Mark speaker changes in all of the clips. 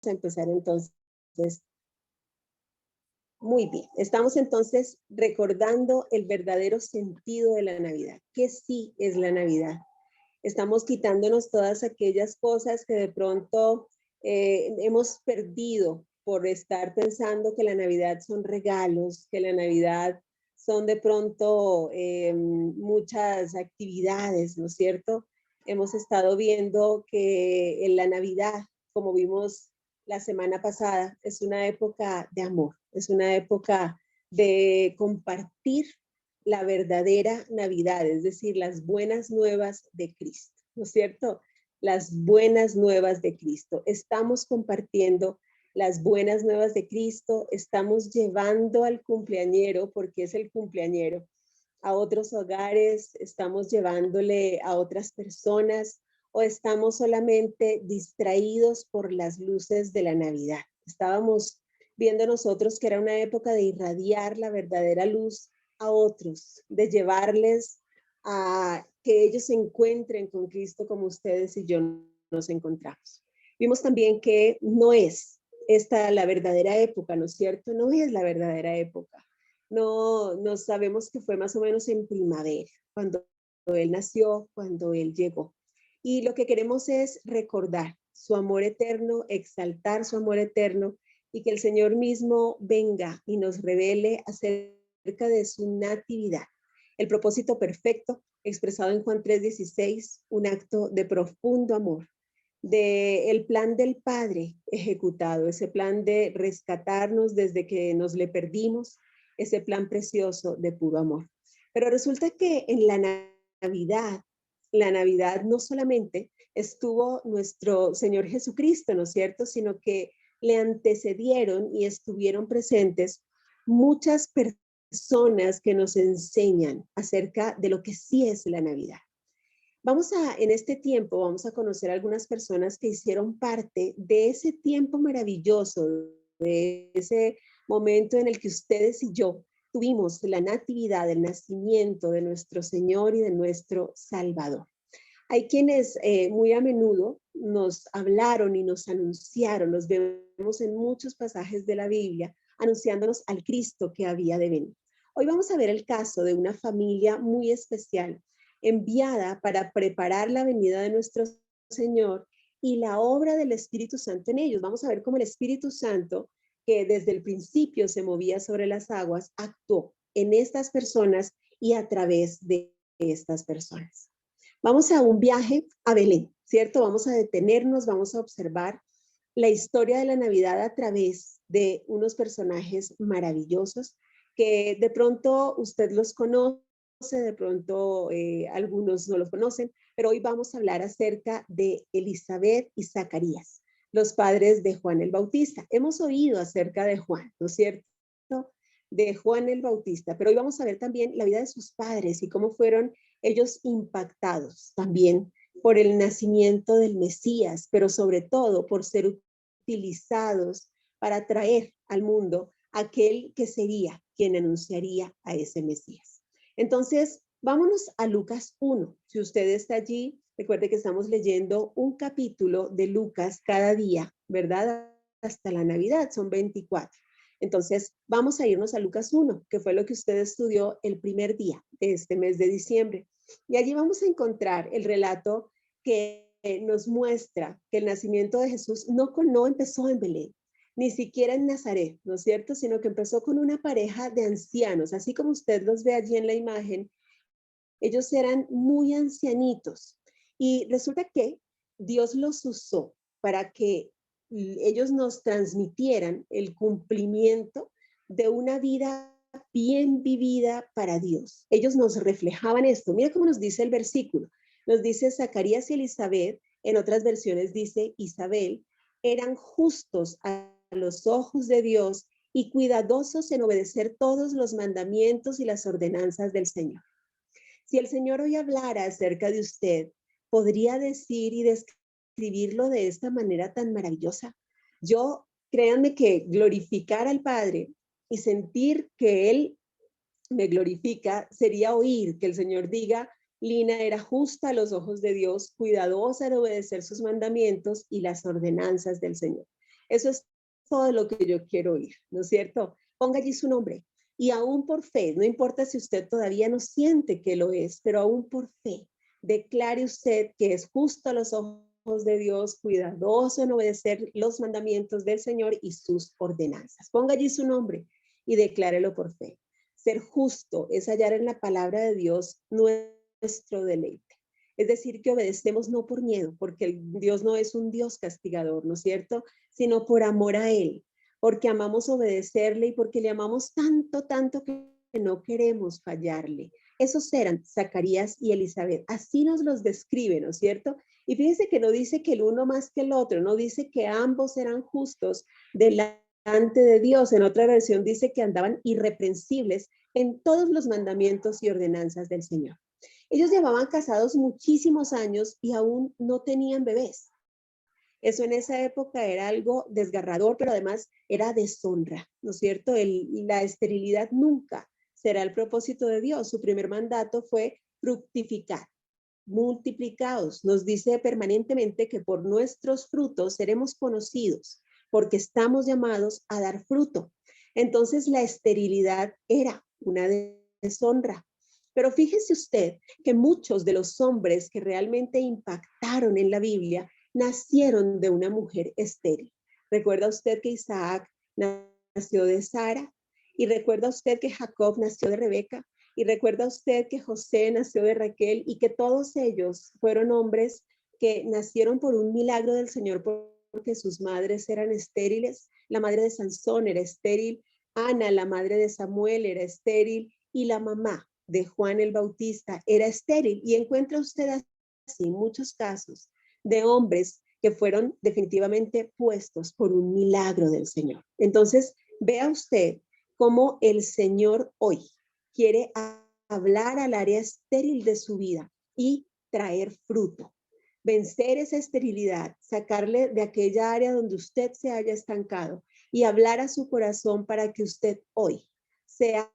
Speaker 1: a empezar entonces. Muy bien, estamos entonces recordando el verdadero sentido de la Navidad. ¿Qué sí es la Navidad? Estamos quitándonos todas aquellas cosas que de pronto hemos perdido por estar pensando que la Navidad son regalos, que la Navidad son de pronto muchas actividades, ¿no es cierto? Hemos estado viendo que en la Navidad, como vimos la semana pasada, es una época de amor, es una época de compartir la verdadera Navidad, es decir, las buenas nuevas de Cristo, ¿no es cierto? Las buenas nuevas de Cristo. Estamos compartiendo las buenas nuevas de Cristo, estamos llevando al cumpleañero, porque es el cumpleañero, a otros hogares, estamos llevándole a otras personas o estamos solamente distraídos por las luces de la Navidad. Estábamos viendo nosotros que era una época de irradiar la verdadera luz a otros, de llevarles a que ellos se encuentren con Cristo como ustedes y yo nos encontramos. Vimos también que no es esta la verdadera época, ¿no es cierto? No es la verdadera época. No sabemos que fue más o menos en primavera, cuando Él nació, cuando Él llegó. Y lo que queremos es recordar su amor eterno, exaltar su amor eterno y que el Señor mismo venga y nos revele acerca de su natividad. El propósito perfecto expresado en Juan 3:16, un acto de profundo amor, del plan del Padre ejecutado, ese plan de rescatarnos desde que nos le perdimos, ese plan precioso de puro amor. Pero resulta que en la Navidad no solamente estuvo nuestro Señor Jesucristo, ¿no es cierto?, sino que le antecedieron y estuvieron presentes muchas personas que nos enseñan acerca de lo que sí es la Navidad. En este tiempo, vamos a conocer algunas personas que hicieron parte de ese tiempo maravilloso, de ese momento en el que ustedes y yo tuvimos la natividad, el nacimiento de nuestro Señor y de nuestro Salvador. Hay quienes muy a menudo nos hablaron y nos anunciaron, los vemos en muchos pasajes de la Biblia, anunciándonos al Cristo que había de venir. Hoy vamos a ver el caso de una familia muy especial, enviada para preparar la venida de nuestro Señor y la obra del Espíritu Santo en ellos. Vamos a ver cómo el Espíritu Santo, que desde el principio se movía sobre las aguas, actuó en estas personas y a través de estas personas. Vamos a un viaje a Belén, ¿cierto? Vamos a detenernos, vamos a observar la historia de la Navidad a través de unos personajes maravillosos que de pronto usted los conoce, de pronto algunos no los conocen, pero hoy vamos a hablar acerca de Elizabeth y Zacarías, los padres de Juan el Bautista. Hemos oído acerca de Juan, ¿no es cierto? De Juan el Bautista, pero hoy vamos a ver también la vida de sus padres y cómo fueron ellos impactados también por el nacimiento del Mesías, pero sobre todo por ser utilizados para traer al mundo aquel que sería quien anunciaría a ese Mesías. Entonces, vámonos a Lucas 1. Si usted está allí, recuerde que estamos leyendo un capítulo de Lucas cada día, ¿verdad? Hasta la Navidad, son 24. Entonces, vamos a irnos a Lucas 1, que fue lo que usted estudió el primer día de este mes de diciembre. Y allí vamos a encontrar el relato que nos muestra que el nacimiento de Jesús no empezó en Belén, ni siquiera en Nazaret, ¿no es cierto? Sino que empezó con una pareja de ancianos, así como usted los ve allí en la imagen. Ellos eran muy ancianitos y resulta que Dios los usó para que ellos nos transmitieran el cumplimiento de una vida bien vivida para Dios. Ellos nos reflejaban esto. Mira cómo nos dice el versículo. Nos dice Zacarías y Elizabeth, en otras versiones dice Isabel, eran justos a los ojos de Dios y cuidadosos en obedecer todos los mandamientos y las ordenanzas del Señor. Si el Señor hoy hablara acerca de usted, podría decir y describirlo de esta manera tan maravillosa. Créanme que glorificar al Padre y sentir que Él me glorifica sería oír que el Señor diga, Lina era justa a los ojos de Dios, cuidadosa en obedecer sus mandamientos y las ordenanzas del Señor. Eso es todo lo que yo quiero oír, ¿no es cierto? Ponga allí su nombre. Y aún por fe, no importa si usted todavía no siente que lo es, pero aún por fe, declare usted que es justo a los ojos de Dios, cuidadoso en obedecer los mandamientos del Señor y sus ordenanzas. Ponga allí su nombre y declárelo por fe. Ser justo es hallar en la palabra de Dios nuestro deleite. Es decir, que obedecemos no por miedo, porque Dios no es un Dios castigador, ¿no es cierto? Sino por amor a Él, porque amamos obedecerle y porque le amamos tanto, tanto que no queremos fallarle. Esos eran Zacarías y Elizabeth. Así nos los describe, ¿no es cierto? Y fíjense que no dice que el uno más que el otro, no dice que ambos eran justos delante de Dios. En otra versión dice que andaban irreprensibles en todos los mandamientos y ordenanzas del Señor. Ellos llevaban casados muchísimos años y aún no tenían bebés. Eso en esa época era algo desgarrador, pero además era deshonra, ¿no es cierto? La esterilidad nunca será el propósito de Dios. Su primer mandato fue fructificar, multiplicados. Nos dice permanentemente que por nuestros frutos seremos conocidos, porque estamos llamados a dar fruto. Entonces la esterilidad era una deshonra. Pero fíjese usted que muchos de los hombres que realmente impactaron en la Biblia nacieron de una mujer estéril. ¿Recuerda usted que Isaac nació de Sara? ¿Y recuerda usted que Jacob nació de Rebeca? ¿Y recuerda usted que José nació de Raquel y que todos ellos fueron hombres que nacieron por un milagro del Señor porque sus madres eran estériles? La madre de Sansón era estéril, Ana, la madre de Samuel, era estéril y la mamá de Juan el Bautista era estéril. Y encuentra usted así muchos casos de hombres que fueron definitivamente puestos por un milagro del Señor. Entonces, vea usted cómo el Señor hoy quiere hablar al área estéril de su vida y traer fruto, vencer esa esterilidad, sacarle de aquella área donde usted se haya estancado y hablar a su corazón para que usted hoy sea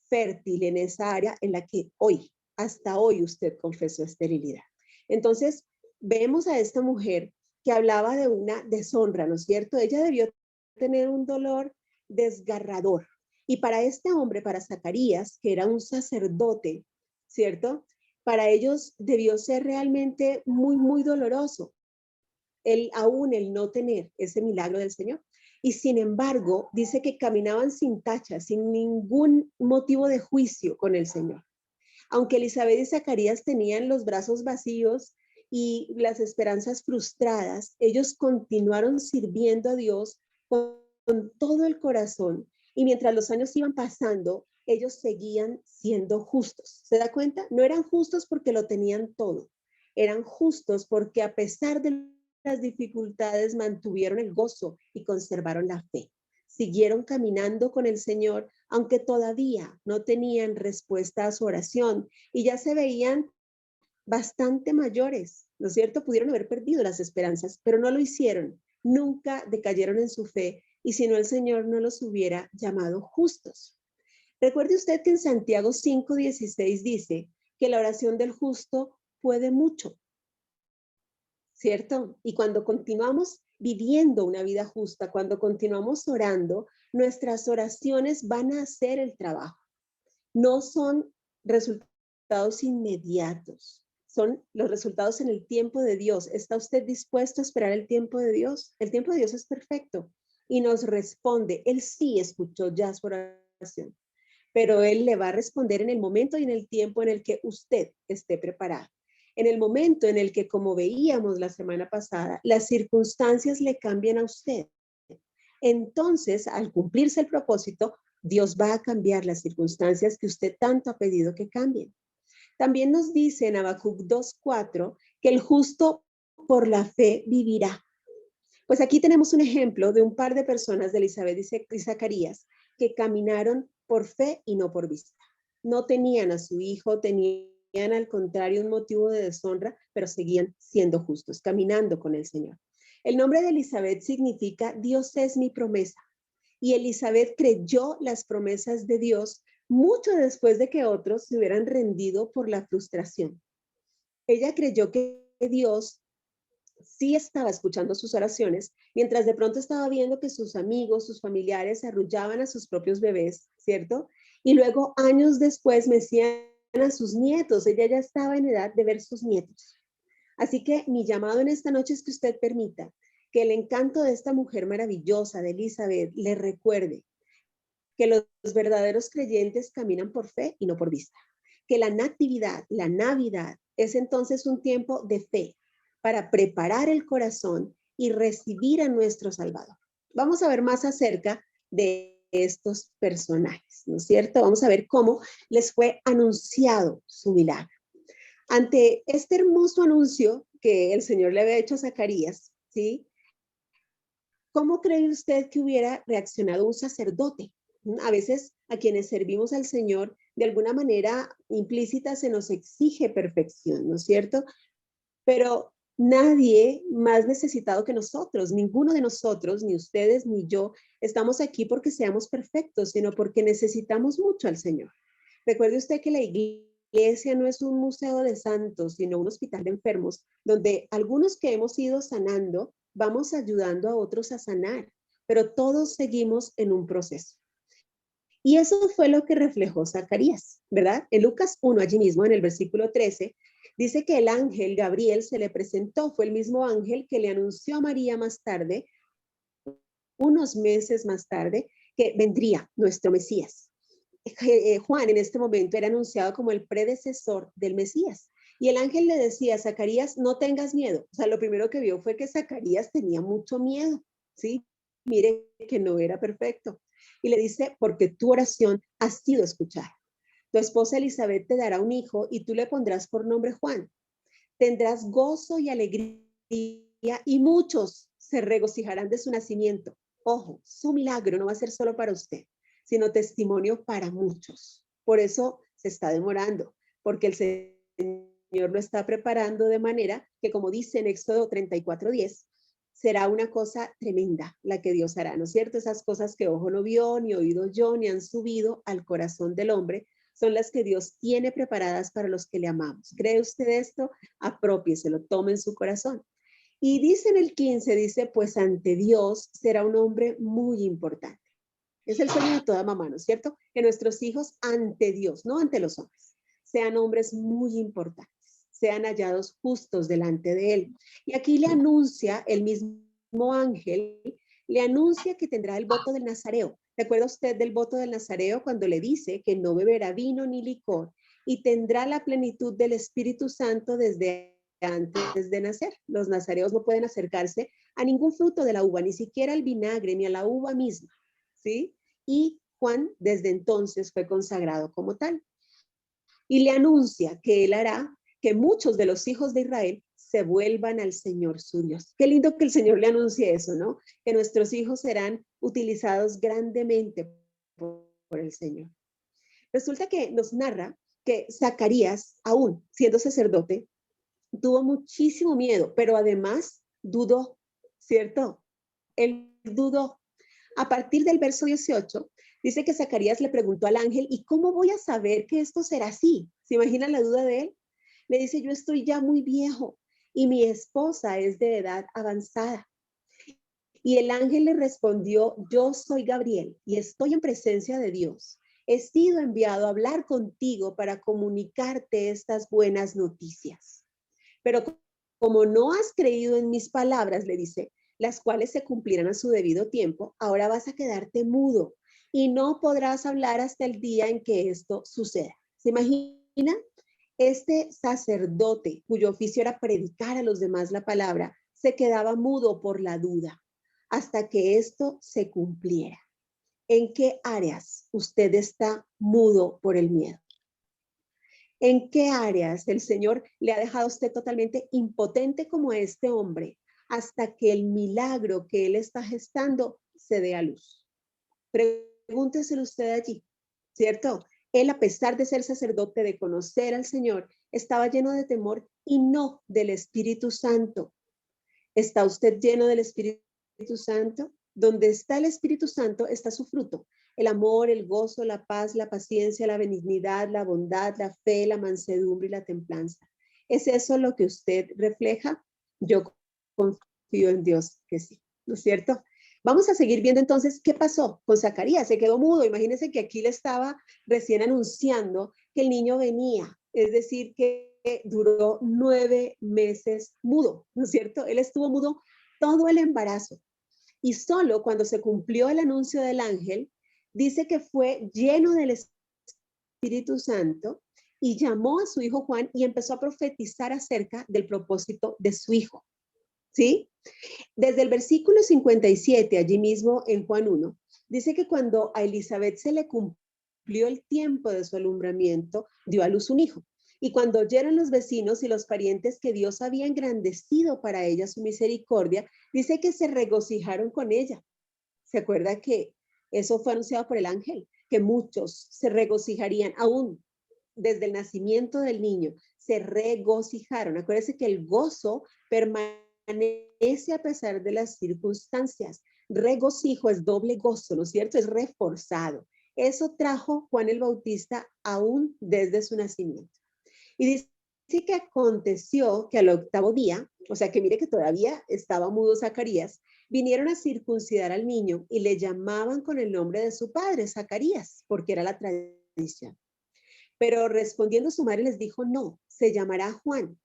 Speaker 1: fértil en esa área en la que hoy, hasta hoy usted confesó esterilidad. Entonces, vemos a esta mujer que hablaba de una deshonra, ¿no es cierto? Ella debió tener un dolor desgarrador. Y para este hombre, para Zacarías, que era un sacerdote, ¿cierto? Para ellos debió ser realmente muy, muy doloroso aún el no tener ese milagro del Señor. Y sin embargo, dice que caminaban sin tacha, sin ningún motivo de juicio con el Señor. Aunque Elizabeth y Zacarías tenían los brazos vacíos y las esperanzas frustradas, ellos continuaron sirviendo a Dios con todo el corazón. Y mientras los años iban pasando, ellos seguían siendo justos. ¿Se da cuenta? No eran justos porque lo tenían todo. Eran justos porque a pesar de las dificultades mantuvieron el gozo y conservaron la fe. Siguieron caminando con el Señor, aunque todavía no tenían respuesta a su oración y ya se veían bastante mayores, ¿no es cierto? Pudieron haber perdido las esperanzas, pero no lo hicieron. Nunca decayeron en su fe y si no el Señor no los hubiera llamado justos. Recuerde usted que en Santiago 5:16 dice que la oración del justo puede mucho, ¿cierto? Y cuando continuamos viviendo una vida justa, cuando continuamos orando, nuestras oraciones van a hacer el trabajo. No son resultados inmediatos, son los resultados en el tiempo de Dios. ¿Está usted dispuesto a esperar el tiempo de Dios? El tiempo de Dios es perfecto y nos responde. Él sí escuchó ya su oración, pero Él le va a responder en el momento y en el tiempo en el que usted esté preparado. En el momento en el que, como veíamos la semana pasada, las circunstancias le cambian a usted. Entonces, al cumplirse el propósito, Dios va a cambiar las circunstancias que usted tanto ha pedido que cambien. También nos dice en Habacuc 2:4 que el justo por la fe vivirá. Pues aquí tenemos un ejemplo de un par de personas de Elizabeth y Zacarías que caminaron por fe y no por vista. No tenían a su hijo, tenían al contrario un motivo de deshonra, pero seguían siendo justos, caminando con el Señor. El nombre de Elizabeth significa Dios es mi promesa. Y Elizabeth creyó las promesas de Dios mucho después de que otros se hubieran rendido por la frustración. Ella creyó que Dios sí estaba escuchando sus oraciones, mientras de pronto estaba viendo que sus amigos, sus familiares arrullaban a sus propios bebés, ¿cierto? Y luego, años después, mecían a sus nietos. Ella ya estaba en edad de ver sus nietos. Así que mi llamado en esta noche es que usted permita que el encanto de esta mujer maravillosa, de Elizabeth, le recuerde que los verdaderos creyentes caminan por fe y no por vista. Que la natividad, la Navidad, es entonces un tiempo de fe para preparar el corazón y recibir a nuestro Salvador. Vamos a ver más acerca de estos personajes, ¿no es cierto? Vamos a ver cómo les fue anunciado su milagro. Ante este hermoso anuncio que el Señor le había hecho a Zacarías, ¿sí? ¿Cómo cree usted que hubiera reaccionado un sacerdote? A veces a quienes servimos al Señor, de alguna manera implícita se nos exige perfección, ¿no es cierto? Pero nadie más necesitado que nosotros, ninguno de nosotros, ni ustedes ni yo, estamos aquí porque seamos perfectos, sino porque necesitamos mucho al Señor. Recuerde usted que la iglesia no es un museo de santos, sino un hospital de enfermos, donde algunos que hemos ido sanando, vamos ayudando a otros a sanar, pero todos seguimos en un proceso. Y eso fue lo que reflejó Zacarías, ¿verdad? En Lucas 1, allí mismo, en el versículo 13, dice que el ángel Gabriel se le presentó, fue el mismo ángel que le anunció a María más tarde, unos meses más tarde, que vendría nuestro Mesías. Juan en este momento era anunciado como el predecesor del Mesías. Y el ángel le decía a Zacarías, no tengas miedo. O sea, lo primero que vio fue que Zacarías tenía mucho miedo, ¿sí? Mire que no era perfecto. Y le dice, porque tu oración ha sido escuchada. Tu esposa Elizabeth te dará un hijo y tú le pondrás por nombre Juan. Tendrás gozo y alegría y muchos se regocijarán de su nacimiento. Ojo, su milagro no va a ser solo para usted, sino testimonio para muchos. Por eso se está demorando, porque el Señor lo está preparando de manera que, como dice en Éxodo 34:10, será una cosa tremenda la que Dios hará, ¿no es cierto? Esas cosas que ojo no vio, ni oído yo, ni han subido al corazón del hombre, son las que Dios tiene preparadas para los que le amamos. ¿Cree usted esto? Apropiéselo, tome en su corazón. Y dice en el 15, dice, pues ante Dios será un hombre muy importante. Es el sueño de toda mamá, ¿no es cierto? Que nuestros hijos ante Dios, no ante los hombres, sean hombres muy importantes, sean hallados justos delante de Él. Y aquí le anuncia el mismo ángel, le anuncia que tendrá el voto del Nazareo. ¿Recuerda usted del voto del Nazareo cuando le dice que no beberá vino ni licor y tendrá la plenitud del Espíritu Santo desde antes de nacer? Los nazareos no pueden acercarse a ningún fruto de la uva, ni siquiera al vinagre, ni a la uva misma, ¿sí? Y Juan desde entonces fue consagrado como tal. Y le anuncia que él hará que muchos de los hijos de Israel se vuelvan al Señor su Dios. Qué lindo que el Señor le anuncie eso, ¿no? Que nuestros hijos serán utilizados grandemente por el Señor. Resulta que nos narra que Zacarías, aún siendo sacerdote, tuvo muchísimo miedo, pero además dudó, ¿cierto? Él dudó. A partir del verso 18, dice que Zacarías le preguntó al ángel, ¿y cómo voy a saber que esto será así? ¿Se imagina la duda de él? Le dice, yo estoy ya muy viejo y mi esposa es de edad avanzada. Y el ángel le respondió, yo soy Gabriel y estoy en presencia de Dios. He sido enviado a hablar contigo para comunicarte estas buenas noticias. Pero como no has creído en mis palabras, le dice, las cuales se cumplirán a su debido tiempo, ahora vas a quedarte mudo y no podrás hablar hasta el día en que esto suceda. ¿Se imagina? Este sacerdote, cuyo oficio era predicar a los demás la palabra, se quedaba mudo por la duda hasta que esto se cumpliera. ¿En qué áreas usted está mudo por el miedo? ¿En qué áreas el Señor le ha dejado a usted totalmente impotente como a este hombre hasta que el milagro que él está gestando se dé a luz? Pregúnteselo usted allí, ¿cierto? Él, a pesar de ser sacerdote, de conocer al Señor, estaba lleno de temor y no del Espíritu Santo. ¿Está usted lleno del Espíritu Santo? Donde está el Espíritu Santo está su fruto. El amor, el gozo, la paz, la paciencia, la benignidad, la bondad, la fe, la mansedumbre y la templanza. ¿Es eso lo que usted refleja? Yo confío en Dios que sí, ¿no es cierto? Vamos a seguir viendo entonces qué pasó con Zacarías. Se quedó mudo. Imagínense que aquí le estaba recién anunciando que el niño venía. Es decir, que duró 9 meses mudo, ¿no es cierto? Él estuvo mudo todo el embarazo. Y solo cuando se cumplió el anuncio del ángel, dice que fue lleno del Espíritu Santo y llamó a su hijo Juan y empezó a profetizar acerca del propósito de su hijo. ¿Sí? Desde el versículo 57, allí mismo en Juan 1, dice que cuando a Elizabeth se le cumplió el tiempo de su alumbramiento, dio a luz un hijo. Y cuando oyeron los vecinos y los parientes que Dios había engrandecido para ella su misericordia, dice que se regocijaron con ella. ¿Se acuerda que eso fue anunciado por el ángel? Que muchos se regocijarían aún desde el nacimiento del niño, se regocijaron. Acuérdense que el gozo permanece a pesar de las circunstancias. Regocijo es doble gozo, ¿no es cierto? Es reforzado. Eso trajo Juan el Bautista aún desde su nacimiento. Y dice que aconteció que al octavo día, o sea que mire que todavía estaba mudo Zacarías, vinieron a circuncidar al niño y le llamaban con el nombre de su padre, Zacarías, porque era la tradición. Pero respondiendo su madre les dijo, no, se llamará Juan.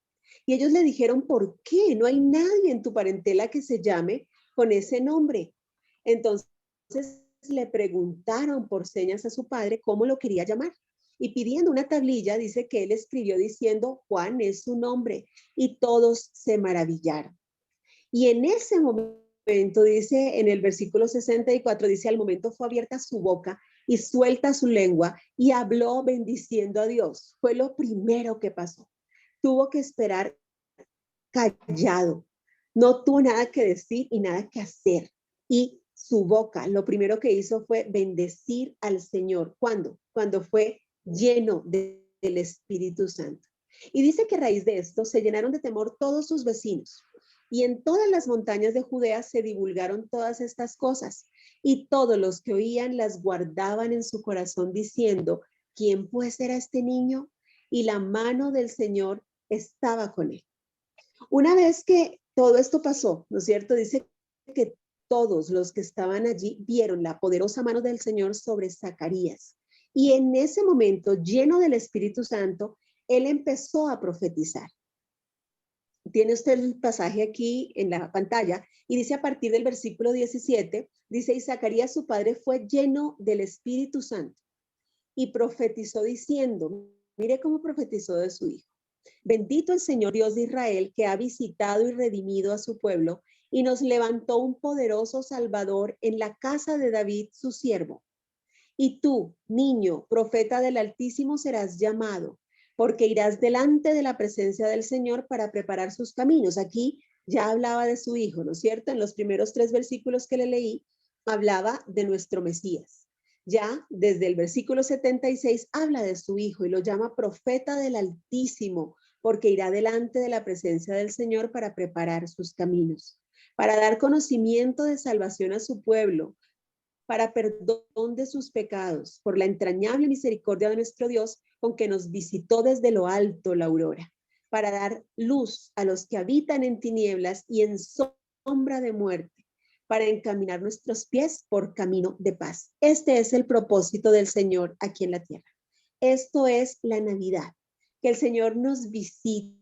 Speaker 1: Y ellos le dijeron, ¿por qué? No hay nadie en tu parentela que se llame con ese nombre. Entonces le preguntaron por señas a su padre cómo lo quería llamar. Y pidiendo una tablilla, dice que él escribió diciendo, Juan es su nombre. Y todos se maravillaron. Y en ese momento, dice en el versículo 64, dice, al momento fue abierta su boca y suelta su lengua y habló bendiciendo a Dios. Fue lo primero que pasó. Tuvo que esperar callado. No tuvo nada que decir y nada que hacer. Y su boca, lo primero que hizo fue bendecir al Señor. ¿Cuándo? Cuando fue lleno del Espíritu Santo. Y dice que a raíz de esto se llenaron de temor todos sus vecinos. Y en todas las montañas de Judea se divulgaron todas estas cosas. Y todos los que oían las guardaban en su corazón diciendo, ¿quién pues era este niño? Y la mano del Señor estaba con él. Una vez que todo esto pasó, ¿no es cierto? Dice que todos los que estaban allí vieron la poderosa mano del Señor sobre Zacarías. Y en ese momento, lleno del Espíritu Santo, él empezó a profetizar. Tiene usted el pasaje aquí en la pantalla y dice a partir del versículo 17, dice, y Zacarías su padre fue lleno del Espíritu Santo y profetizó diciendo, mire cómo profetizó de su hijo. Bendito el Señor Dios de Israel, que ha visitado y redimido a su pueblo y nos levantó un poderoso Salvador en la casa de David, su siervo. Y tú, niño, profeta del Altísimo, serás llamado, porque irás delante de la presencia del Señor para preparar sus caminos. Aquí ya hablaba de su hijo, ¿no es cierto? En los primeros 3 versículos que le leí, hablaba de nuestro Mesías. Ya desde el versículo 76 habla de su hijo y lo llama profeta del Altísimo, porque irá delante de la presencia del Señor para preparar sus caminos, para dar conocimiento de salvación a su pueblo, para perdón de sus pecados, por la entrañable misericordia de nuestro Dios, con que nos visitó desde lo alto la aurora, para dar luz a los que habitan en tinieblas y en sombra de muerte, para encaminar nuestros pies por camino de paz. Este es el propósito del Señor aquí en la tierra. Esto es la Navidad, que el Señor nos visite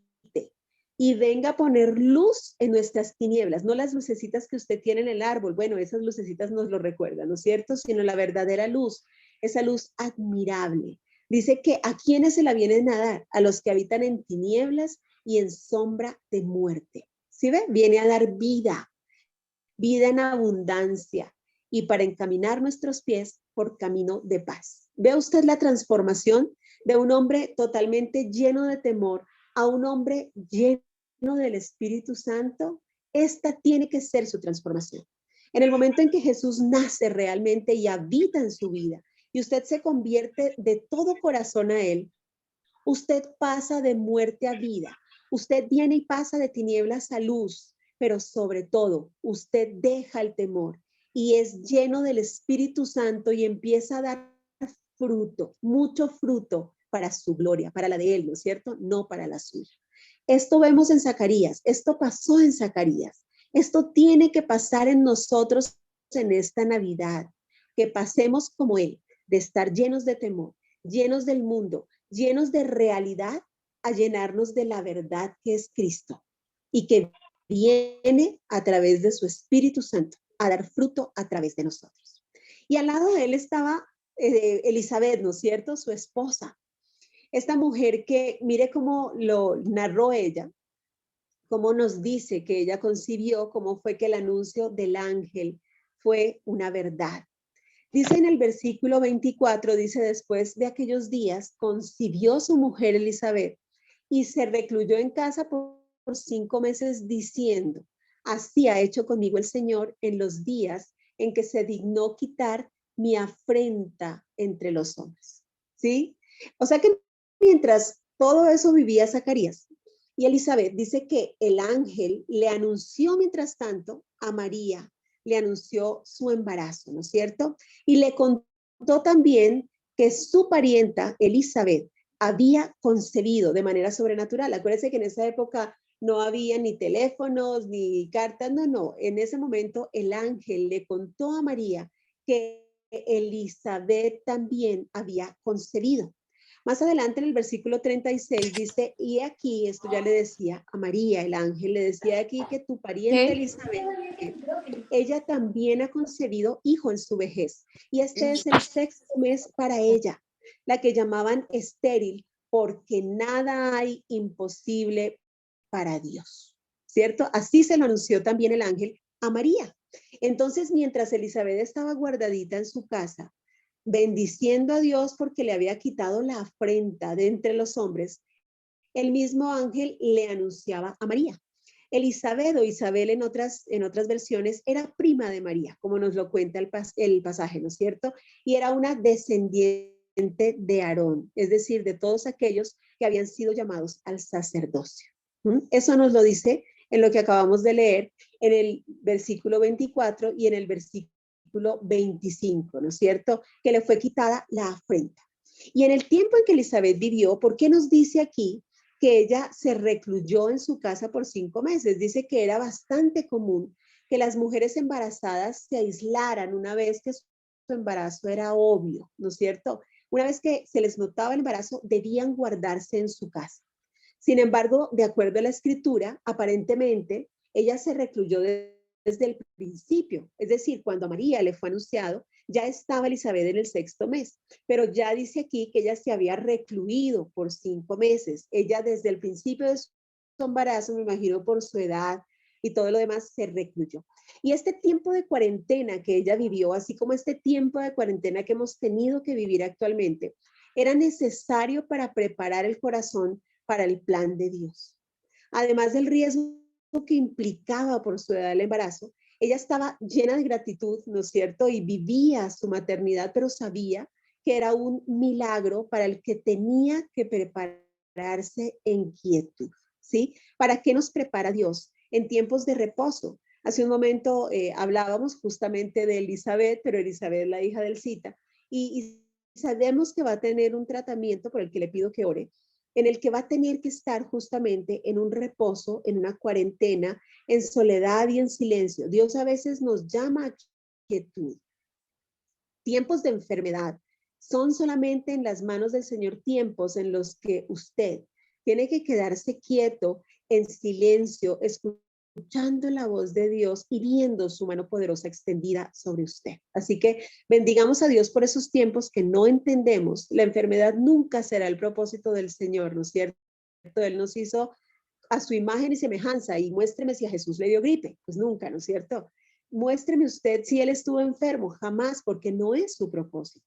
Speaker 1: y venga a poner luz en nuestras tinieblas, no las lucecitas que usted tiene en el árbol. Bueno, esas lucecitas nos lo recuerdan, ¿no es cierto? Sino la verdadera luz, esa luz admirable. Dice que a quienes se la vienen a dar, a los que habitan en tinieblas y en sombra de muerte. ¿Sí ve? Viene a dar vida, vida en abundancia y para encaminar nuestros pies por camino de paz. ¿Ve usted la transformación de un hombre totalmente lleno de temor a un hombre lleno del Espíritu Santo? Esta tiene que ser su transformación. En el momento en que Jesús nace realmente y habita en su vida y usted se convierte de todo corazón a Él, usted pasa de muerte a vida. Usted viene y pasa de tinieblas a luz, pero sobre todo usted deja el temor y es lleno del Espíritu Santo y empieza a dar fruto, mucho fruto para su gloria, para la de Él, ¿no es cierto? No para la suya. Esto vemos en Zacarías, esto pasó en Zacarías, esto tiene que pasar en nosotros en esta Navidad, que pasemos como Él, de estar llenos de temor, llenos del mundo, llenos de realidad, a llenarnos de la verdad que es Cristo y que viene a través de su Espíritu Santo a dar fruto a través de nosotros. Y al lado de él estaba Elizabeth, ¿no es cierto? Su esposa. Esta mujer que, mire cómo lo narró ella, cómo nos dice que ella concibió, cómo fue que el anuncio del ángel fue una verdad. Dice en el versículo 24, dice, después de aquellos días, concibió su mujer Elizabeth y se recluyó en casa por 5 meses diciendo, así ha hecho conmigo el Señor en los días en que se dignó quitar mi afrenta entre los hombres. ¿Sí? O sea que mientras todo eso vivía Zacarías y Elizabeth, dice que el ángel le anunció mientras tanto a María, le anunció su embarazo, ¿no es cierto? Y le contó también que su parienta Elizabeth había concebido de manera sobrenatural. Acuérdense que en esa época no había ni teléfonos, ni cartas, no. En ese momento el ángel le contó a María que Elizabeth también había concebido. Más adelante en el versículo 36 dice, y aquí, esto ya le decía a María, el ángel le decía aquí que tu pariente
Speaker 2: ¿Qué?
Speaker 1: Elizabeth, ella también ha concebido hijo en su vejez. Y este es el 6º mes para ella, la que llamaban estéril, porque nada hay imposible para Dios. ¿Cierto? Así se lo anunció también el ángel a María. Entonces, mientras Elizabeth estaba guardadita en su casa, bendiciendo a Dios porque le había quitado la afrenta de entre los hombres, el mismo ángel le anunciaba a María. Elizabeth o Isabel en otras versiones era prima de María, como nos lo cuenta el pasaje, ¿no es cierto? Y era una descendiente de Aarón, es decir, de todos aquellos que habían sido llamados al sacerdocio. Eso nos lo dice en lo que acabamos de leer en el versículo 24 y en el versículo 25, ¿no es cierto? Que le fue quitada la afrenta. Y en el tiempo en que Elizabeth vivió, ¿por qué nos dice aquí que ella se recluyó en su casa por 5 meses? Dice que era bastante común que las mujeres embarazadas se aislaran una vez que su embarazo era obvio, ¿no es cierto? Una vez que se les notaba el embarazo, debían guardarse en su casa. Sin embargo, de acuerdo a la escritura, aparentemente ella se recluyó desde el principio, es decir, cuando a María le fue anunciado, ya estaba Elizabeth en el 6º mes, pero ya dice aquí que ella se había recluido por 5 meses. Ella desde el principio de su embarazo, me imagino por su edad y todo lo demás, se recluyó. Y este tiempo de cuarentena que ella vivió, así como este tiempo de cuarentena que hemos tenido que vivir actualmente, era necesario para preparar el corazón para el plan de Dios. Además del riesgo que implicaba por su edad el embarazo, ella estaba llena de gratitud, ¿no es cierto? Y vivía su maternidad, pero sabía que era un milagro para el que tenía que prepararse en quietud, ¿sí? ¿Para qué nos prepara Dios? En tiempos de reposo. Hace un momento hablábamos justamente de Elizabeth, pero Elizabeth la hija del Cita, y sabemos que va a tener un tratamiento por el que le pido que ore, en el que va a tener que estar justamente en un reposo, en una cuarentena, en soledad y en silencio. Dios a veces nos llama a quietud. Tiempos de enfermedad son solamente en las manos del Señor, tiempos en los que usted tiene que quedarse quieto, en silencio, escuchando la voz de Dios y viendo su mano poderosa extendida sobre usted. Así que bendigamos a Dios por esos tiempos que no entendemos. La enfermedad nunca será el propósito del Señor, ¿no es cierto? Él nos hizo a su imagen y semejanza y muéstreme si a Jesús le dio gripe. Pues nunca, ¿no es cierto? Muéstreme usted si él estuvo enfermo, jamás, porque no es su propósito.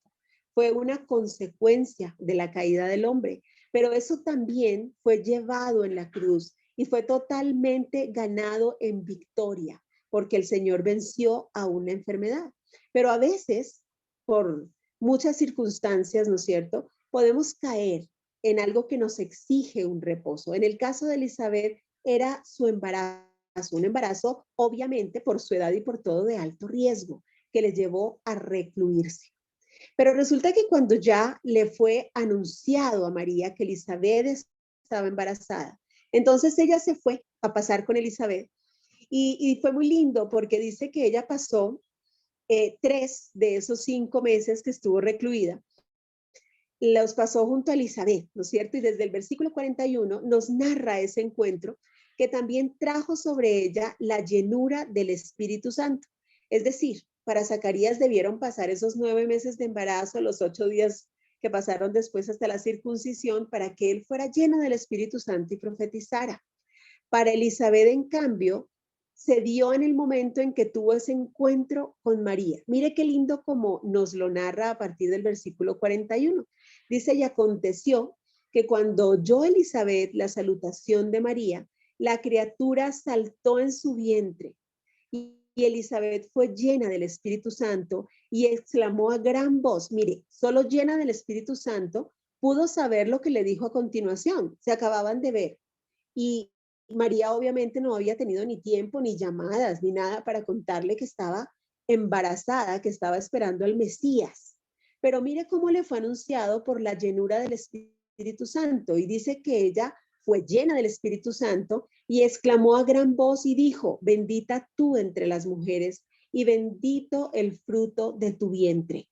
Speaker 1: Fue una consecuencia de la caída del hombre, pero eso también fue llevado en la cruz y fue totalmente ganado en victoria, porque el Señor venció a una enfermedad. Pero a veces, por muchas circunstancias, ¿no es cierto?, podemos caer en algo que nos exige un reposo. En el caso de Elizabeth era su embarazo, un embarazo obviamente por su edad y por todo de alto riesgo, que le llevó a recluirse. Pero resulta que cuando ya le fue anunciado a María que Elizabeth estaba embarazada, Entonces ella se fue a pasar con Elizabeth y fue muy lindo porque dice que ella pasó 3 de esos 5 meses que estuvo recluida, los pasó junto a Elizabeth, ¿no es cierto? Y desde el versículo 41 nos narra ese encuentro que también trajo sobre ella la llenura del Espíritu Santo. Es decir, para Zacarías debieron pasar esos 9 meses de embarazo, los 8 días que pasaron después hasta la circuncisión, para que él fuera lleno del Espíritu Santo y profetizara. Para Elizabeth, en cambio, se dio en el momento en que tuvo ese encuentro con María. Mire qué lindo como nos lo narra a partir del versículo 41. Dice, y aconteció que cuando oyó Elizabeth la salutación de María, la criatura saltó en su vientre y Elizabeth fue llena del Espíritu Santo y exclamó a gran voz, mire, solo llena del Espíritu Santo pudo saber lo que le dijo a continuación. Se acababan de ver y María obviamente no había tenido ni tiempo, ni llamadas, ni nada para contarle que estaba embarazada, que estaba esperando al Mesías. Pero mire cómo le fue anunciado por la llenura del Espíritu Santo. Y dice que ella fue llena del Espíritu Santo y exclamó a gran voz y dijo, bendita tú entre las mujeres y bendito el fruto de tu vientre.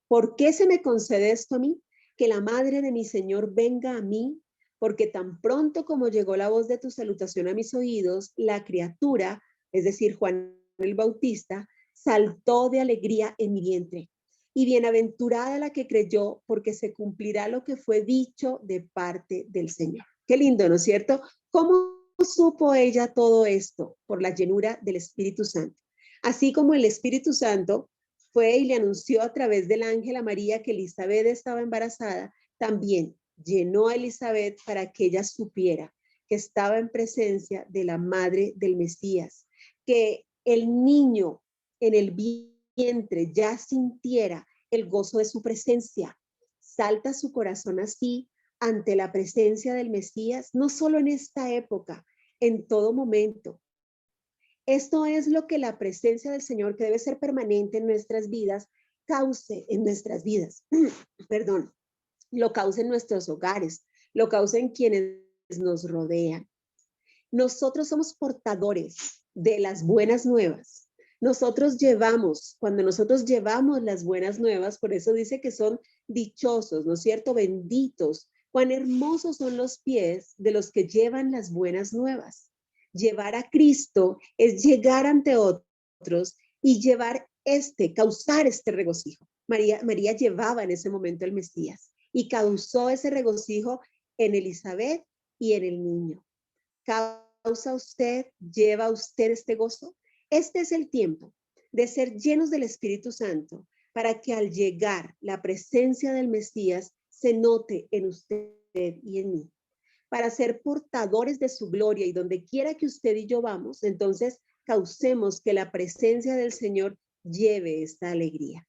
Speaker 1: ¿Por qué se me concede esto a mí? Que la madre de mi Señor venga a mí, porque tan pronto como llegó la voz de tu salutación a mis oídos, la criatura, es decir, Juan el Bautista, saltó de alegría en mi vientre. Y bienaventurada la que creyó, porque se cumplirá lo que fue dicho de parte del Señor. Qué lindo, ¿no es cierto? ¿Cómo supo ella todo esto? Por la llenura del Espíritu Santo. Así como el Espíritu Santo fue y le anunció a través del ángel a María que Elizabeth estaba embarazada, también llenó a Elizabeth para que ella supiera que estaba en presencia de la madre del Mesías, que el niño en el vientre ya sintiera el gozo de su presencia. Salta su corazón así ante la presencia del Mesías, no solo en esta época, en todo momento. Esto es lo que la presencia del Señor, que debe ser permanente en nuestras vidas, cause en nuestras vidas. Perdón, lo cause en nuestros hogares, lo cause en quienes nos rodean. Nosotros somos portadores de las buenas nuevas. Cuando nosotros llevamos las buenas nuevas, por eso dice que son dichosos, ¿no es cierto? Benditos. Cuán hermosos son los pies de los que llevan las buenas nuevas. Llevar a Cristo es llegar ante otros y causar este regocijo. María llevaba en ese momento el Mesías y causó ese regocijo en Elizabeth y en el niño. Lleva usted este gozo. Este es el tiempo de ser llenos del Espíritu Santo para que al llegar la presencia del Mesías se note en usted y en mí. Para ser portadores de su gloria y donde quiera que usted y yo vamos, entonces causemos que la presencia del Señor lleve esta alegría.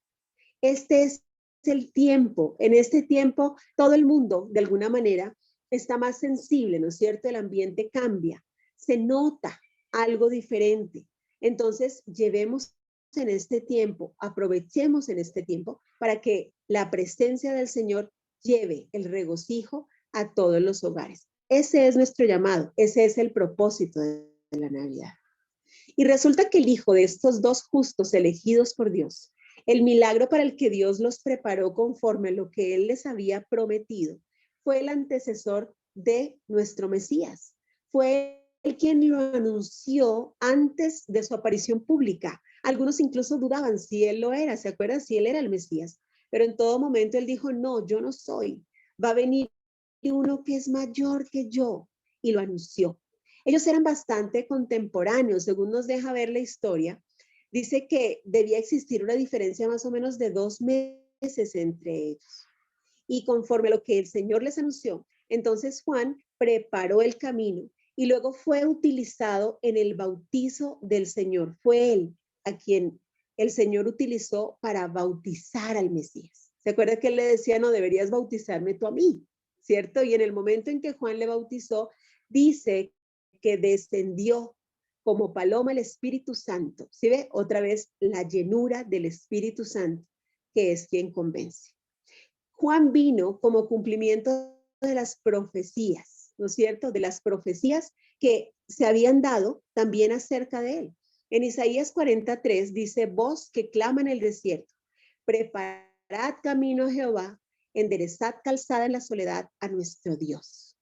Speaker 1: Este es el tiempo. En este tiempo todo el mundo de alguna manera está más sensible, ¿no es cierto? El ambiente cambia, se nota algo diferente. Entonces llevemos en este tiempo, aprovechemos en este tiempo para que la presencia del Señor lleve el regocijo a todos los hogares. Ese es nuestro llamado, ese es el propósito de la Navidad. Y resulta que el hijo de estos dos justos elegidos por Dios, el milagro para el que Dios los preparó conforme a lo que Él les había prometido, fue el antecesor de nuestro Mesías. Fue él quien lo anunció antes de su aparición pública. Algunos incluso dudaban si Él lo era, ¿se acuerdan? Si Él era el Mesías. Pero en todo momento Él dijo, no, yo no soy. Va a venir uno que es mayor que yo. Y lo anunció. Ellos eran bastante contemporáneos, según nos deja ver la historia. Dice que debía existir una diferencia más o menos de 2 meses entre ellos. Y conforme a lo que el Señor les anunció, entonces Juan preparó el camino y luego fue utilizado en el bautizo del Señor. Fue él a quien el Señor utilizó para bautizar al Mesías. ¿Se acuerda que él le decía, no, deberías bautizarme tú a mí? ¿Cierto? Y en el momento en que Juan le bautizó, dice que descendió como paloma el Espíritu Santo. ¿Sí ve? Otra vez la llenura del Espíritu Santo, que es quien convence. Juan vino como cumplimiento de las profecías. ¿no es cierto?, de las profecías que se habían dado también acerca de él. En Isaías 43 dice, voz que clama en el desierto, preparad camino a Jehová, enderezad calzada en la soledad a nuestro Dios.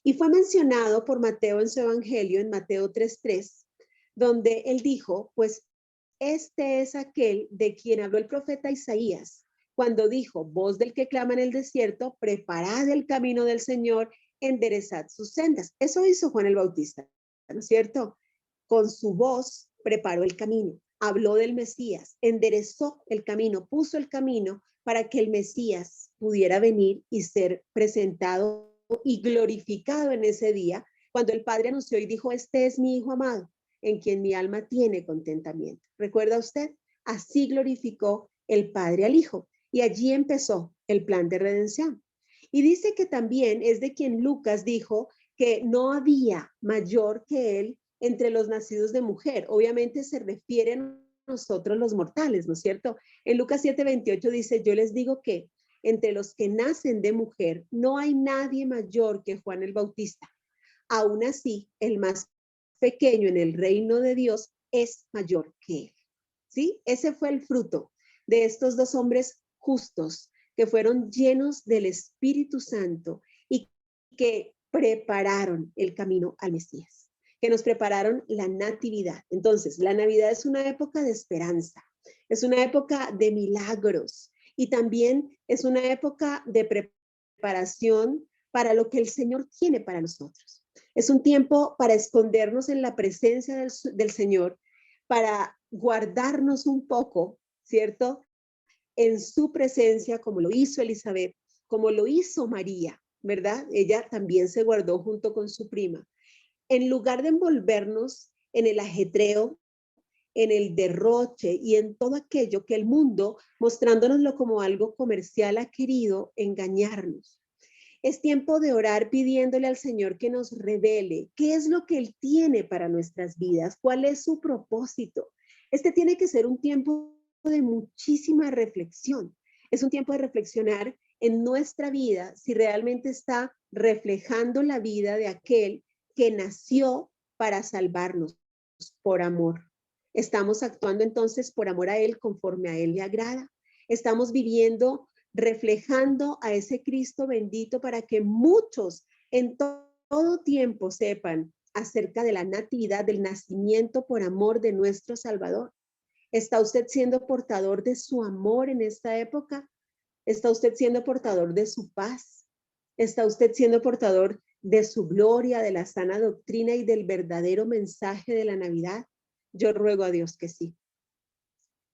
Speaker 1: Y fue mencionado por Mateo en su evangelio, en Mateo 3:3, donde él dijo, pues este es aquel de quien habló el profeta Isaías, cuando dijo, voz del que clama en el desierto, preparad el camino del Señor, enderezad sus sendas. Eso hizo Juan el Bautista, ¿no es cierto? Con su voz preparó el camino, habló del Mesías, enderezó el camino, puso el camino para que el Mesías pudiera venir y ser presentado y glorificado en ese día, cuando el Padre anunció y dijo, este es mi Hijo amado, en quien mi alma tiene contentamiento. ¿Recuerda usted? Así glorificó el Padre al Hijo y allí empezó el plan de redención. Y dice que también es de quien Lucas dijo que no había mayor que él entre los nacidos de mujer. Obviamente se refieren a nosotros los mortales, ¿no es cierto? En Lucas 7:28 dice, yo les digo que entre los que nacen de mujer no hay nadie mayor que Juan el Bautista. Aún así, el más pequeño en el reino de Dios es mayor que él. ¿Sí? Ese fue el fruto de estos dos hombres justos que fueron llenos del Espíritu Santo y que prepararon el camino al Mesías, que nos prepararon la natividad. Entonces, la Navidad es una época de esperanza, es una época de milagros y también es una época de preparación para lo que el Señor tiene para nosotros. Es un tiempo para escondernos en la presencia del Señor, para guardarnos un poco, ¿cierto?, en su presencia, como lo hizo Elizabeth, como lo hizo María, ¿verdad? Ella también se guardó junto con su prima. En lugar de envolvernos en el ajetreo, en el derroche y en todo aquello que el mundo, mostrándonoslo como algo comercial, ha querido engañarnos. Es tiempo de orar pidiéndole al Señor que nos revele qué es lo que Él tiene para nuestras vidas, cuál es su propósito. Este tiene que ser un tiempo de muchísima reflexión. Es un tiempo de reflexionar en nuestra vida si realmente está reflejando la vida de aquel que nació para salvarnos por amor. ¿Estamos actuando entonces por amor a Él conforme a Él le agrada? ¿Estamos viviendo reflejando a ese Cristo bendito para que muchos en todo tiempo sepan acerca de la natividad, del nacimiento por amor de nuestro Salvador? ¿Está usted siendo portador de su amor en esta época? ¿Está usted siendo portador de su paz? ¿Está usted siendo portador de su gloria, de la sana doctrina y del verdadero mensaje de la Navidad? Yo ruego a Dios que sí.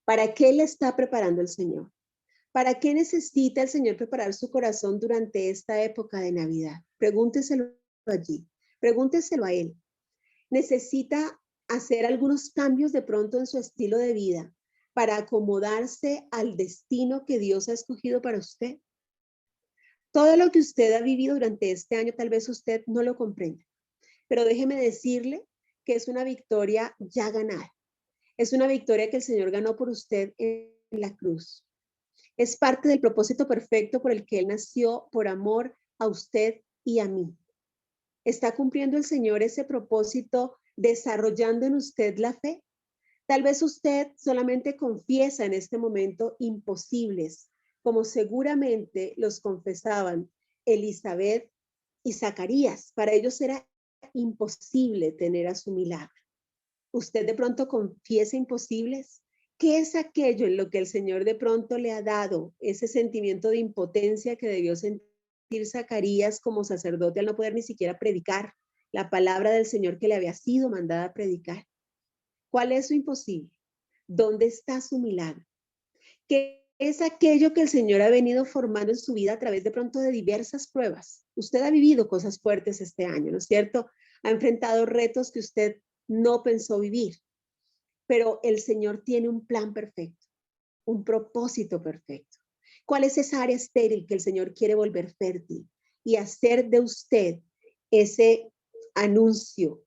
Speaker 1: ¿Para qué le está preparando el Señor? ¿Para qué necesita el Señor preparar su corazón durante esta época de Navidad? Pregúnteselo allí, pregúnteselo a Él. ¿Necesita hacer algunos cambios de pronto en su estilo de vida para acomodarse al destino que Dios ha escogido para usted? Todo lo que usted ha vivido durante este año, tal vez usted no lo comprenda, pero déjeme decirle que es una victoria ya ganada. Es una victoria que el Señor ganó por usted en la cruz. Es parte del propósito perfecto por el que Él nació, por amor a usted y a mí. ¿Está cumpliendo el Señor ese propósito desarrollando en usted la fe? Tal vez usted solamente confiesa en este momento imposibles, como seguramente los confesaban Elizabeth y Zacarías. Para ellos era imposible tener a su milagro. ¿Usted de pronto confiesa imposibles? ¿Qué es aquello en lo que el Señor de pronto le ha dado ese sentimiento de impotencia que debió sentir Zacarías como sacerdote al no poder ni siquiera predicar la palabra del Señor que le había sido mandada a predicar? ¿Cuál es su imposible? ¿Dónde está su milagro? ¿Qué es aquello que el Señor ha venido formando en su vida a través de pronto de diversas pruebas? Usted ha vivido cosas fuertes este año, ¿no es cierto? Ha enfrentado retos que usted no pensó vivir, pero el Señor tiene un plan perfecto, un propósito perfecto. ¿Cuál es esa área estéril que el Señor quiere volver fértil y hacer de usted ese anuncio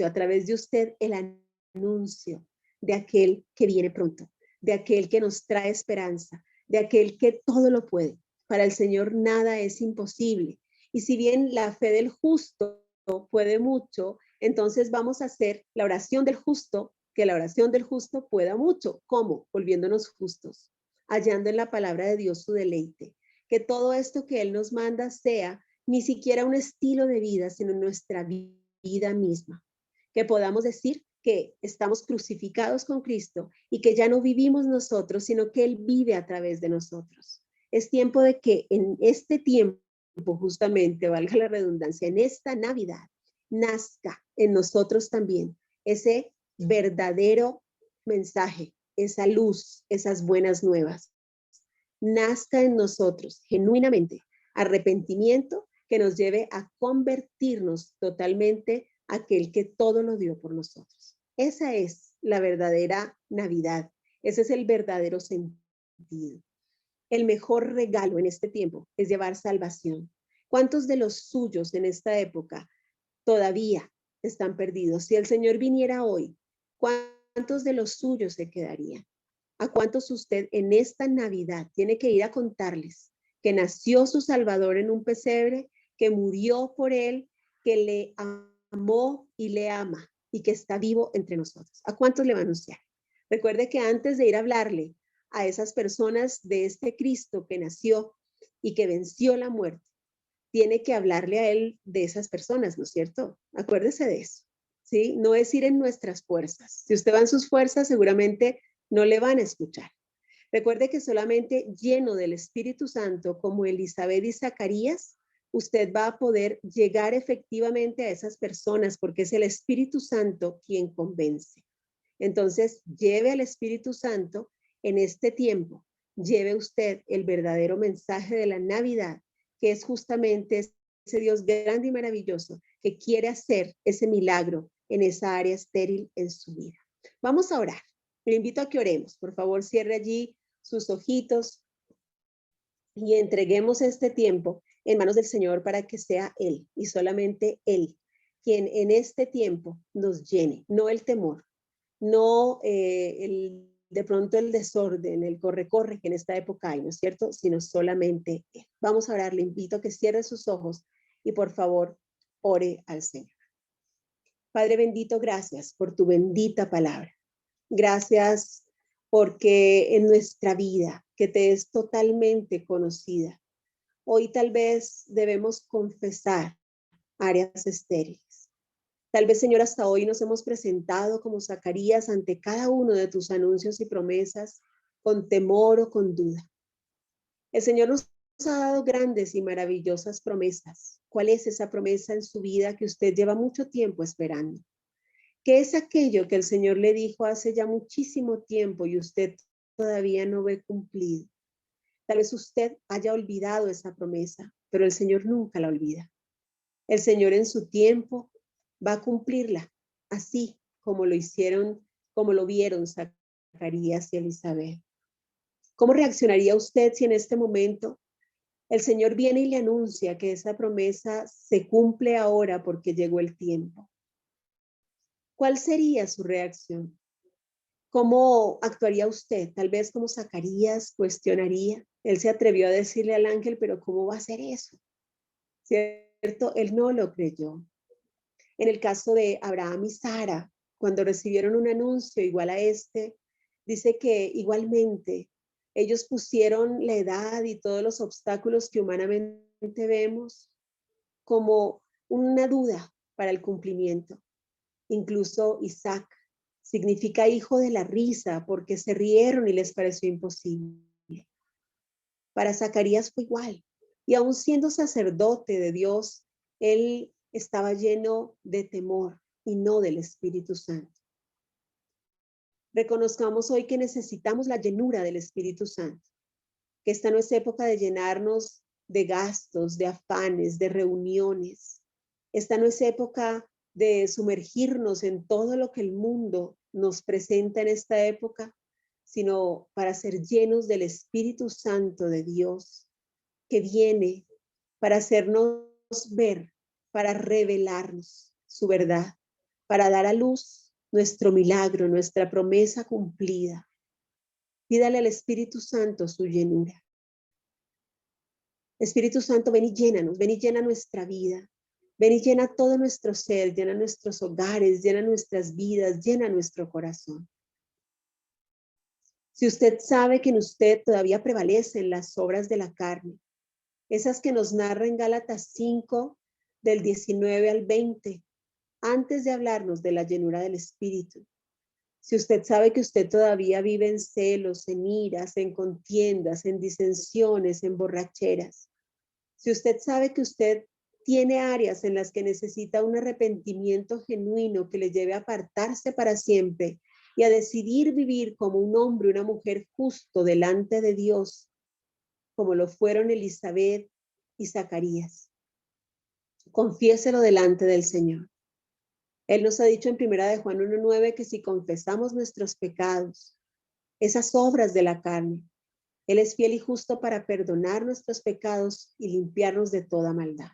Speaker 1: a través de usted, el anuncio de aquel que viene pronto, de aquel que nos trae esperanza, de aquel que todo lo puede? Para el Señor nada es imposible Y si bien la fe del justo puede mucho, entonces vamos a hacer la oración del justo, que la oración del justo pueda mucho. ¿Cómo? Volviéndonos justos, hallando en la palabra de Dios su deleite. Que todo esto que Él nos manda sea ni siquiera un estilo de vida, sino nuestra vida misma. Que podamos decir que estamos crucificados con Cristo y que ya no vivimos nosotros, sino que Él vive a través de nosotros. Es tiempo de que en este tiempo, justamente, valga la redundancia, en esta Navidad, nazca en nosotros también ese verdadero mensaje, esa luz, esas buenas nuevas. Nazca en nosotros genuinamente arrepentimiento que nos lleve a convertirnos totalmente a aquel que todo lo dio por nosotros. Esa es la verdadera Navidad. Ese es el verdadero sentido. El mejor regalo en este tiempo es llevar salvación. ¿Cuántos de los suyos en esta época todavía están perdidos? Si el Señor viniera hoy, ¿cuántos de los suyos se quedarían? ¿A cuántos usted en esta Navidad tiene que ir a contarles que nació su Salvador en un pesebre, que murió por él, que le amó y le ama y que está vivo entre nosotros? ¿A cuántos le va a anunciar? Recuerde que antes de ir a hablarle a esas personas de este Cristo que nació y que venció la muerte, tiene que hablarle a él de esas personas, ¿no es cierto? Acuérdese de eso, ¿sí? No es ir en nuestras fuerzas. Si usted va en sus fuerzas, seguramente no le van a escuchar. Recuerde que solamente lleno del Espíritu Santo, como Elizabeth y Zacarías, usted va a poder llegar efectivamente a esas personas, porque es el Espíritu Santo quien convence. Entonces, lleve al Espíritu Santo en este tiempo. Lleve usted el verdadero mensaje de la Navidad, que es justamente ese Dios grande y maravilloso que quiere hacer ese milagro en esa área estéril en su vida. Vamos a orar. Le invito a que oremos. Por favor, cierre allí sus ojitos y entreguemos este tiempo en manos del Señor para que sea Él y solamente Él quien en este tiempo nos llene, no el temor, no de pronto el desorden, el corre-corre que en esta época hay, ¿no es cierto? Sino solamente Él. Vamos a orar, le invito a que cierre sus ojos y por favor ore al Señor. Padre bendito, gracias por tu bendita palabra. Gracias porque en nuestra vida, que te es totalmente conocida, hoy tal vez debemos confesar áreas estériles. Tal vez, Señor, hasta hoy nos hemos presentado como Zacarías ante cada uno de tus anuncios y promesas con temor o con duda. El Señor nos ha dado grandes y maravillosas promesas. ¿Cuál es esa promesa en su vida que usted lleva mucho tiempo esperando? ¿Qué es aquello que el Señor le dijo hace ya muchísimo tiempo y usted todavía no ve cumplido? Tal vez usted haya olvidado esa promesa, pero el Señor nunca la olvida. El Señor en su tiempo va a cumplirla, así como lo hicieron, como lo vieron Zacarías y Elizabeth. ¿Cómo reaccionaría usted si en este momento el Señor viene y le anuncia que esa promesa se cumple ahora porque llegó el tiempo? ¿Cuál sería su reacción? ¿Cómo actuaría usted? Tal vez como Zacarías cuestionaría. Él se atrevió a decirle al ángel, pero ¿cómo va a ser eso? ¿Cierto? Él no lo creyó. En el caso de Abraham y Sara, cuando recibieron un anuncio igual a este, dice que igualmente ellos pusieron la edad y todos los obstáculos que humanamente vemos como una duda para el cumplimiento. Incluso Isaac significa hijo de la risa porque se rieron y les pareció imposible. Para Zacarías fue igual. Y aún siendo sacerdote de Dios, él estaba lleno de temor y no del Espíritu Santo. Reconozcamos hoy que necesitamos la llenura del Espíritu Santo, que esta no es época de llenarnos de gastos, de afanes, de reuniones. Esta no es época de sumergirnos en todo lo que el mundo nos presenta en esta época, sino para ser llenos del Espíritu Santo de Dios, que viene para hacernos ver, para revelarnos su verdad, para dar a luz nuestro milagro, nuestra promesa cumplida. Pídale al Espíritu Santo su llenura. Espíritu Santo, ven y llénanos, ven y llena nuestra vida. Ven y llena todo nuestro ser, llena nuestros hogares, llena nuestras vidas, llena nuestro corazón. Si usted sabe que en usted todavía prevalecen las obras de la carne, esas que nos narra en Gálatas 5, del 19 al 20, antes de hablarnos de la llenura del Espíritu. Si usted sabe que usted todavía vive en celos, en iras, en contiendas, en disensiones, en borracheras. Si usted sabe que usted tiene áreas en las que necesita un arrepentimiento genuino que le lleve a apartarse para siempre y a decidir vivir como un hombre, una mujer justo delante de Dios, como lo fueron Elizabeth y Zacarías. Confiéselo delante del Señor. Él nos ha dicho en 1 Juan 1:9 que si confesamos nuestros pecados, esas obras de la carne, Él es fiel y justo para perdonar nuestros pecados y limpiarnos de toda maldad.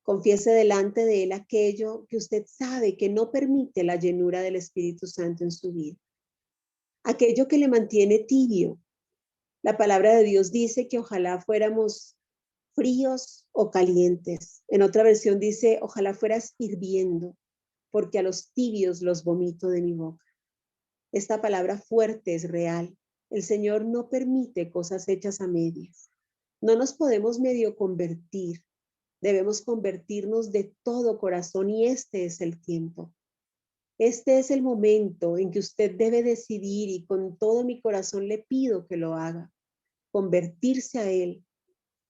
Speaker 1: Confiese delante de Él aquello que usted sabe que no permite la llenura del Espíritu Santo en su vida. Aquello que le mantiene tibio. La palabra de Dios dice que ojalá fuéramos fríos o calientes. En otra versión dice, ojalá fueras hirviendo, porque a los tibios los vomito de mi boca. Esta palabra fuerte es real. El Señor no permite cosas hechas a medias. No nos podemos medio convertir. Debemos convertirnos de todo corazón y este es el tiempo. Este es el momento en que usted debe decidir y con todo mi corazón le pido que lo haga. Convertirse a Él,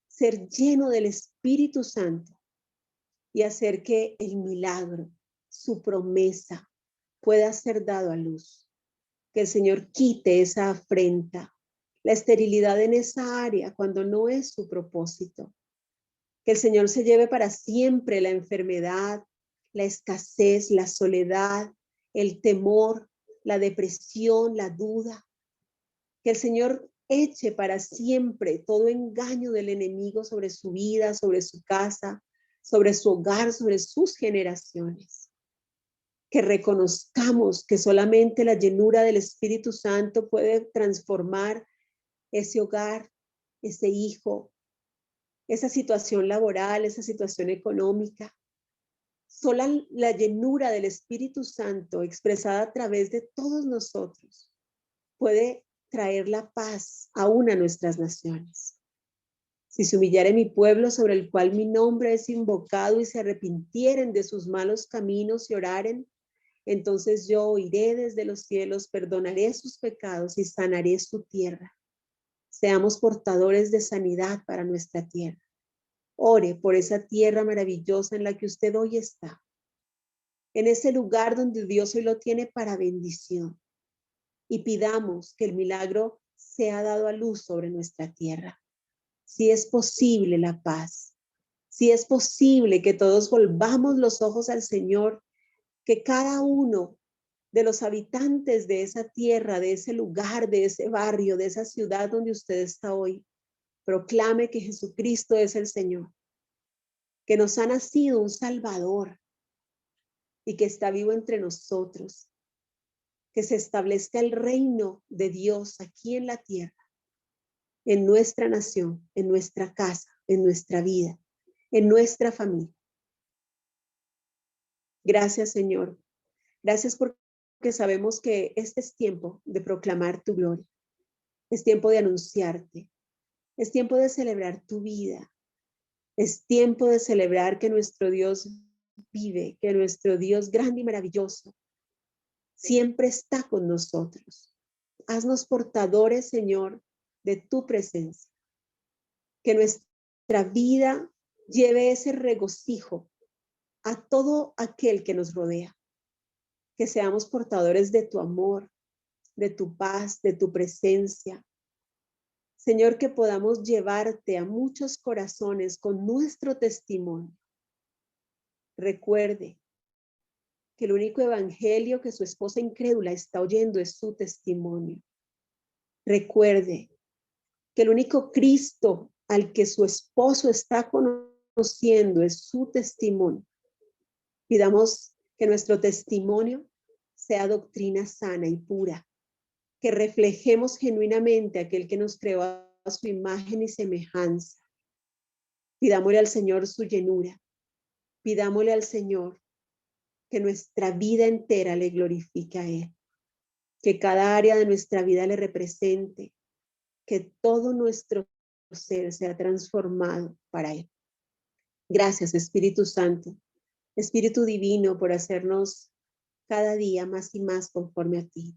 Speaker 1: ser lleno del Espíritu Santo y hacer que el milagro, su promesa, pueda ser dado a luz. Que el Señor quite esa afrenta, la esterilidad en esa área cuando no es su propósito. Que el Señor se lleve para siempre la enfermedad, la escasez, la soledad, el temor, la depresión, la duda. Que el Señor eche para siempre todo engaño del enemigo sobre su vida, sobre su casa, sobre su hogar, sobre sus generaciones. Que reconozcamos que solamente la llenura del Espíritu Santo puede transformar ese hogar, ese hijo, esa situación laboral, esa situación económica. Sola la llenura del Espíritu Santo expresada a través de todos nosotros puede traer la paz aún a nuestras naciones. Si se humillare mi pueblo sobre el cual mi nombre es invocado y se arrepintieren de sus malos caminos y oraren, entonces yo oiré desde los cielos, perdonaré sus pecados y sanaré su tierra. Seamos portadores de sanidad para nuestra tierra. Ore por esa tierra maravillosa en la que usted hoy está. En ese lugar donde Dios hoy lo tiene para bendición. Y pidamos que el milagro sea dado a luz sobre nuestra tierra. Si es posible la paz. Si es posible que todos volvamos los ojos al Señor, que cada uno de los habitantes de esa tierra, de ese lugar, de ese barrio, de esa ciudad donde usted está hoy, proclame que Jesucristo es el Señor, que nos ha nacido un Salvador y que está vivo entre nosotros, que se establezca el reino de Dios aquí en la tierra, en nuestra nación, en nuestra casa, en nuestra vida, en nuestra familia. Gracias, Señor. Gracias porque sabemos que este es tiempo de proclamar tu gloria. Es tiempo de anunciarte. Es tiempo de celebrar tu vida. Es tiempo de celebrar que nuestro Dios vive, que nuestro Dios grande y maravilloso siempre está con nosotros. Haznos portadores, Señor, de tu presencia. Que nuestra vida lleve ese regocijo a todo aquel que nos rodea. Que seamos portadores de tu amor, de tu paz, de tu presencia. Señor, que podamos llevarte a muchos corazones con nuestro testimonio. Recuerde que el único evangelio que su esposa incrédula está oyendo es su testimonio. Recuerde que el único Cristo al que su esposo está conociendo es su testimonio. Pidamos que nuestro testimonio sea doctrina sana y pura, que reflejemos genuinamente a aquel que nos creó a su imagen y semejanza, Pidámosle al Señor su llenura. Pidámosle al Señor que nuestra vida entera le glorifique a Él. Que cada área de nuestra vida le represente. Que todo nuestro ser sea transformado para Él. Gracias, Espíritu Santo, Espíritu Divino, por hacernos cada día más y más conforme a ti.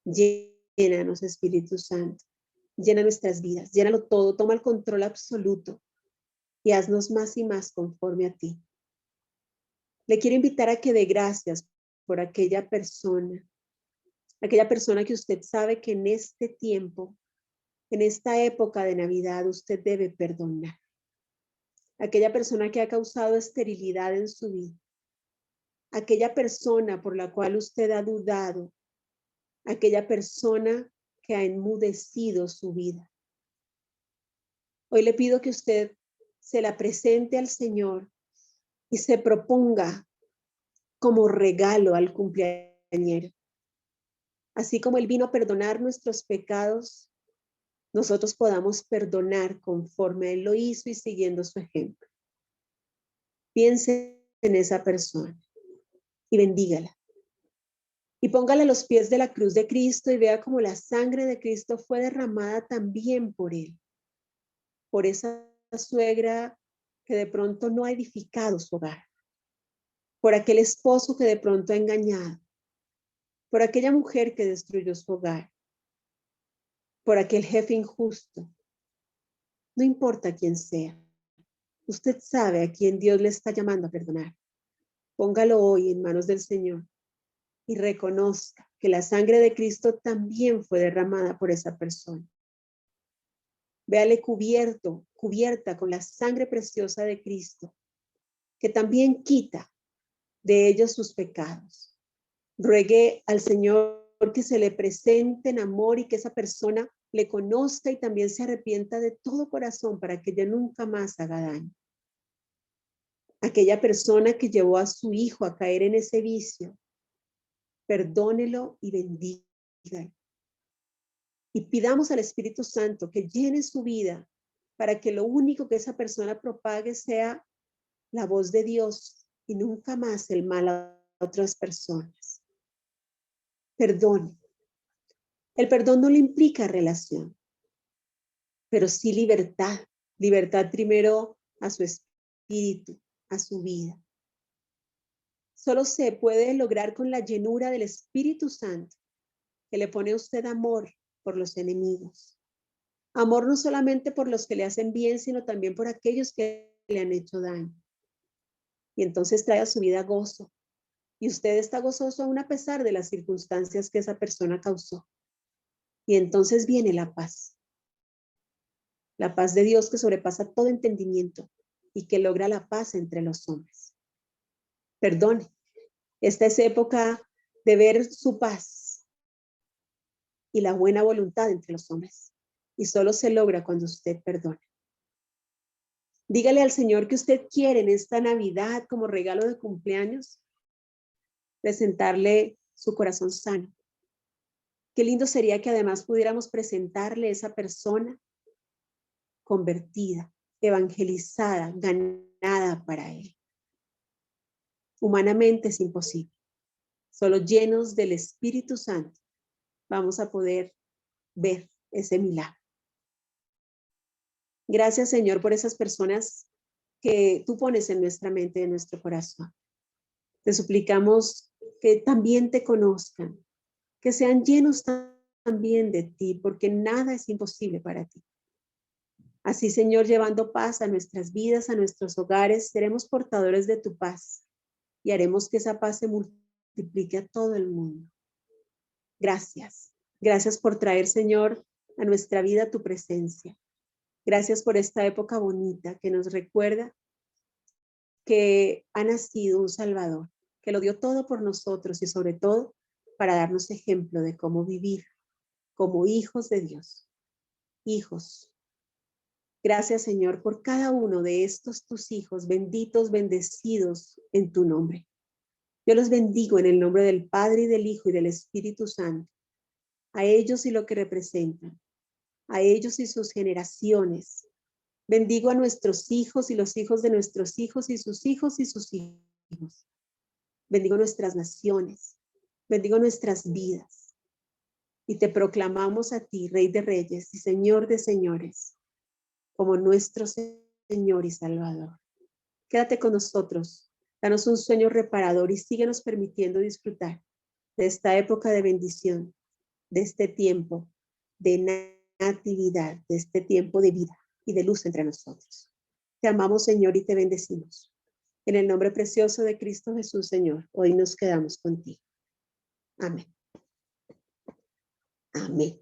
Speaker 1: Llénanos, Espíritu Santo. Llena nuestras vidas, llénalo todo, toma el control absoluto y haznos más y más conforme a ti. Le quiero invitar a que dé gracias por aquella persona que usted sabe que en este tiempo, en esta época de Navidad, usted debe perdonar. Aquella persona que ha causado esterilidad en su vida. Aquella persona por la cual usted ha dudado. Aquella persona que ha enmudecido su vida. Hoy le pido que usted se la presente al Señor y se proponga como regalo al cumpleañero. Así como Él vino a perdonar nuestros pecados, nosotros podamos perdonar conforme Él lo hizo y siguiendo su ejemplo. Piense en esa persona y bendígala. Y póngala a los pies de la cruz de Cristo y vea cómo la sangre de Cristo fue derramada también por Él. Por esa suegra que de pronto no ha edificado su hogar. Por aquel esposo que de pronto ha engañado. Por aquella mujer que destruyó su hogar. Por aquel jefe injusto. No importa quién sea. Usted sabe a quién Dios le está llamando a perdonar. Póngalo hoy en manos del Señor y reconozca que la sangre de Cristo también fue derramada por esa persona. Véale cubierta con la sangre preciosa de Cristo, que también quita de ellos sus pecados. Ruegue al Señor que se le presente en amor y que esa persona le conozca y también se arrepienta de todo corazón para que ella nunca más haga daño. Aquella persona que llevó a su hijo a caer en ese vicio, perdónelo y bendígalo. Y pidamos al Espíritu Santo que llene su vida para que lo único que esa persona propague sea la voz de Dios y nunca más el mal a otras personas. Perdone. El perdón no le implica relación, pero sí libertad. Libertad primero a su espíritu, a su vida. Solo se puede lograr con la llenura del Espíritu Santo, que le pone a usted amor por los enemigos. Amor no solamente por los que le hacen bien, sino también por aquellos que le han hecho daño. Y entonces trae a su vida gozo. Y usted está gozoso aún a pesar de las circunstancias que esa persona causó. Y entonces viene la paz. La paz de Dios que sobrepasa todo entendimiento y que logra la paz entre los hombres. Perdone. Esta es época de ver su paz y la buena voluntad entre los hombres. Y solo se logra cuando usted perdona. Dígale al Señor que usted quiere en esta Navidad como regalo de cumpleaños presentarle su corazón sano. Qué lindo sería que además pudiéramos presentarle a esa persona convertida, evangelizada, ganada para Él. Humanamente es imposible. Solo llenos del Espíritu Santo vamos a poder ver ese milagro. Gracias, Señor, por esas personas que tú pones en nuestra mente, en nuestro corazón. Te suplicamos que también te conozcan, que sean llenos también de ti, porque nada es imposible para ti. Así, Señor, llevando paz a nuestras vidas, a nuestros hogares, seremos portadores de tu paz y haremos que esa paz se multiplique a todo el mundo. Gracias. Gracias por traer, Señor, a nuestra vida tu presencia. Gracias por esta época bonita que nos recuerda que ha nacido un Salvador, que lo dio todo por nosotros y sobre todo para darnos ejemplo de cómo vivir como hijos de Dios. Hijos. Gracias, Señor, por cada uno de estos tus hijos, benditos, bendecidos en tu nombre. Yo los bendigo en el nombre del Padre y del Hijo y del Espíritu Santo. A ellos y lo que representan, a ellos y sus generaciones. Bendigo a nuestros hijos y los hijos de nuestros hijos y sus hijos y sus hijos. Bendigo nuestras naciones. Bendigo nuestras vidas. Y te proclamamos a ti, Rey de Reyes y Señor de Señores, como nuestro Señor y Salvador. Quédate con nosotros. Danos un sueño reparador y síguenos permitiendo disfrutar de esta época de bendición, de este tiempo de natividad, de este tiempo de vida y de luz entre nosotros. Te amamos, Señor, y te bendecimos. En el nombre precioso de Cristo Jesús, Señor, hoy nos quedamos contigo. Amén. Amén.